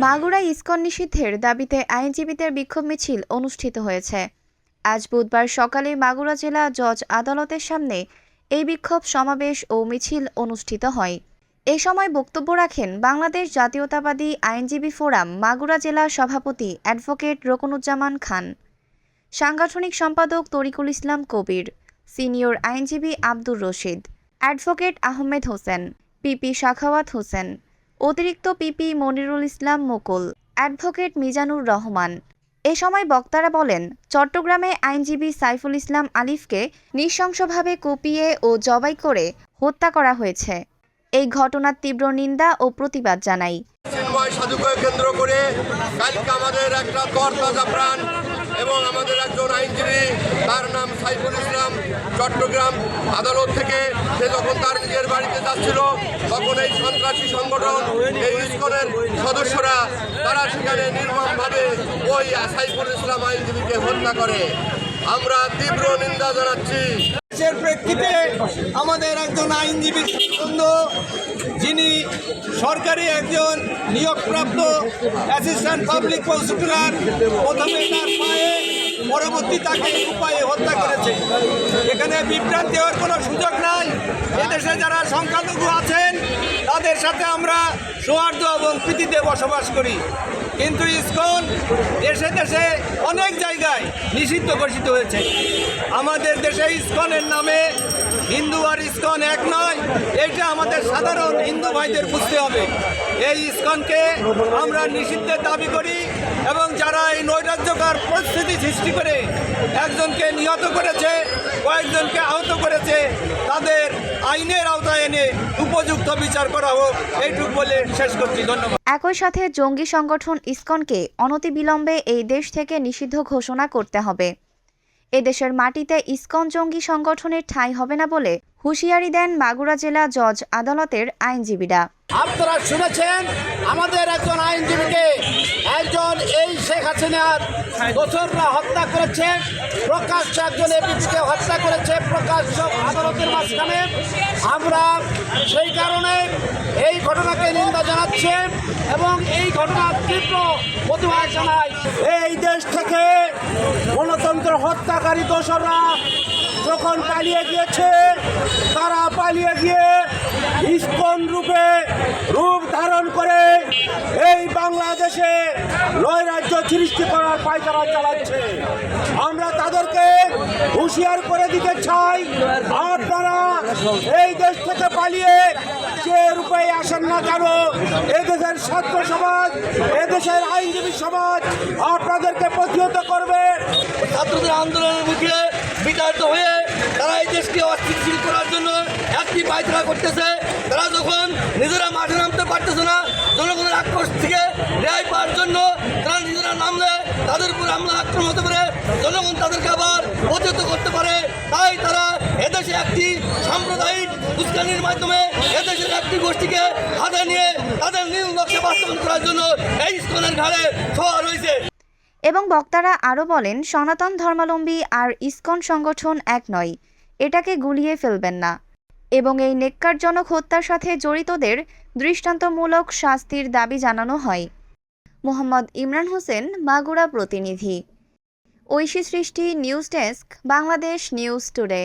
মাগুরায় ISKCON নিষিদ্ধের দাবিতে আইনজীবীদের বিক্ষোভ মিছিল অনুষ্ঠিত হয়েছে। আজ বুধবার সকালে মাগুরা জেলা জজ আদালতের সামনে এই বিক্ষোভ সমাবেশ ও মিছিল অনুষ্ঠিত হয়। এ সময় বক্তব্য রাখেন বাংলাদেশ জাতীয়তাবাদী আইনজীবী ফোরাম মাগুরা জেলা সভাপতি অ্যাডভোকেট রোকনুজ্জামান খান, সাংগঠনিক সম্পাদক তরিকুল ইসলাম কবির, সিনিয়র আইনজীবী আব্দুর রশিদ, অ্যাডভোকেট আহমেদ হোসেন, পিপি সাখাওয়াত হোসেন, অতিরিক্ত পিপি মনিরুল ইসলাম মুকুল, অ্যাডভোকেট মিজানুর রহমান। এ সময় বক্তারা বলেন, চট্টগ্রামে আইনজীবী সাইফুল ইসলাম আলিফকে নৃশংসভাবে কুপিয়ে ও জবাই করে হত্যা করা হয়েছে। এই ঘটনার তীব্র নিন্দা ও প্রতিবাদ জানাই। সাধুকে কেন্দ্র করে কালকে আমাদের একটা তরতাজা প্রাণ এবং আমাদের একজন আইনজীবী, তার নাম সাইফুল ইসলাম, চট্টগ্রাম আদালত থেকে সে যখন তার নিজের বাড়িতে যাচ্ছিল তখন এই সন্ত্রাসী সংগঠন, এই ইসকনের সদস্যরা তারা সেখানে নির্মমভাবে ওই সাইফুল ইসলাম আইনজীবীকে হত্যা করে। আমরা তীব্র নিন্দা জানাচ্ছি। এর প্রেক্ষিতে আমাদের একজন আইনজীবী যিনি সরকারি একজন নিয়োগপ্রাপ্ত অ্যাসিস্ট্যান্ট পাবলিক প্রসিকিউটর, প্রথমে তার পায়ে পরবর্তী তাকে উপায়ে হত্যা করেছে। এখানে বিভ্রান্তি হওয়ার কোনো সুযোগ নাই। এদেশে যারা সংখ্যালঘু আছেন তাদের সাথে আমরা সৌহার্দ্য এবং প্রীতিতে বসবাস করি, কিন্তু ইসকন দেশে দেশে অনেক জায়গায় নিষিদ্ধ ঘোষিত হয়েছে। আমাদের দেশে ইসকনের নামে হিন্দু আর ইসকন এক নয়, এটা আমাদের সাধারণ হিন্দু ভাইদের বুঝতে হবে। এই ইসকনকে আমরা নিষিদ্ধের দাবি করি এবং যারা এই নৈরাজ্যকর পরিস্থিতি সৃষ্টি করে একজনকে নিহত করেছে, কয়েকজনকে আহত করেছে, তাদের আইনের আওতায় এনে উপযুক্ত বিচার করা হোক, এইটুকু বলে শেষ করছি। ধন্যবাদ। একই সাথে জঙ্গি সংগঠন ইসকনকে অনতিবিলম্বে এই দেশ থেকে নিষিদ্ধ ঘোষণা করতে হবে। এদেশের মাটিতে ইসকন জঙ্গি সংগঠনের ঠাঁই হবে না বলে হুঁশিয়ারি দেন মাগুরা জেলা জজ আদালতের আইনজীবীরা। আপনারা শুনেছেন আমাদের একজন আইনজীবীকে একজন এই শেখ হাসিনার দোসররা হত্যা করেছে, প্রকাশ্য একজন এপিপিকে হত্যা করেছে প্রকাশ্য আদালতের মাঝখানে। আমরা সেই কারণে এই ঘটনাকে নিন্দা জানাচ্ছি এবং এই ঘটনার তীব্র প্রতিবাদ জানাই। এই দেশ থেকে গণতন্ত্র হত্যাকারী দোসররা যখন পালিয়ে গিয়েছে, তারা পালিয়ে গিয়ে ইসকন রূপ ধারণ করে এই বাংলাদেশে নৈরাজ্য সৃষ্টি করার পায়তারা চালাচ্ছে। আমরা তাদেরকে হুঁশিয়ার করে দিতে চাই, আপনারা এই দেশ থেকে পালিয়ে যে রূপে আসেন না কেন, এদেশের ছাত্র সমাজ, এদেশের আইনজীবী সমাজ আপনাদেরকে প্রতিহত করবে। ছাত্রদের আন্দোলনের মুখে বিতাড়িত হয়ে তারা এই দেশকে অস্থিতিশীল করার জন্য একটি পায়তারা করতেছে। তারা যখন নিজেরা মাঠে নামতে পারতেছে না, জনগণের আক্রোশ থেকে রেহাই পাওয়ার জন্য তারা নিজেরা নামলে তাদের উপর হামলা আক্রমণ হতে পারে, জনগণ তাদেরকে আবার প্রতিহত করতে পারে। তাই তারা এদেশে একটি সাম্প্রদায়িক উস্কানির মাধ্যমে এদেশের একটি গোষ্ঠীকে হাতে নিয়ে তাদের নীল নকশা বাস্তবায়ন করার জন্য এই ইসকনের ঘাড়ে ছোঁয়া রয়েছে। এবং বক্তারা আরও বলেন, সনাতন ধর্মাবলম্বী আর ইসকন সংগঠন এক নয়, এটাকে গুলিয়ে ফেলবেন না এবং এই নেক্কারজনক হত্যার সাথে জড়িতদের দৃষ্টান্তমূলক শাস্তির দাবি জানানো হয়। মোহাম্মদ ইমরান হোসেন, মাগুরা প্রতিনিধি। ঐশী সৃষ্টি, news desk, Bangladesh news today.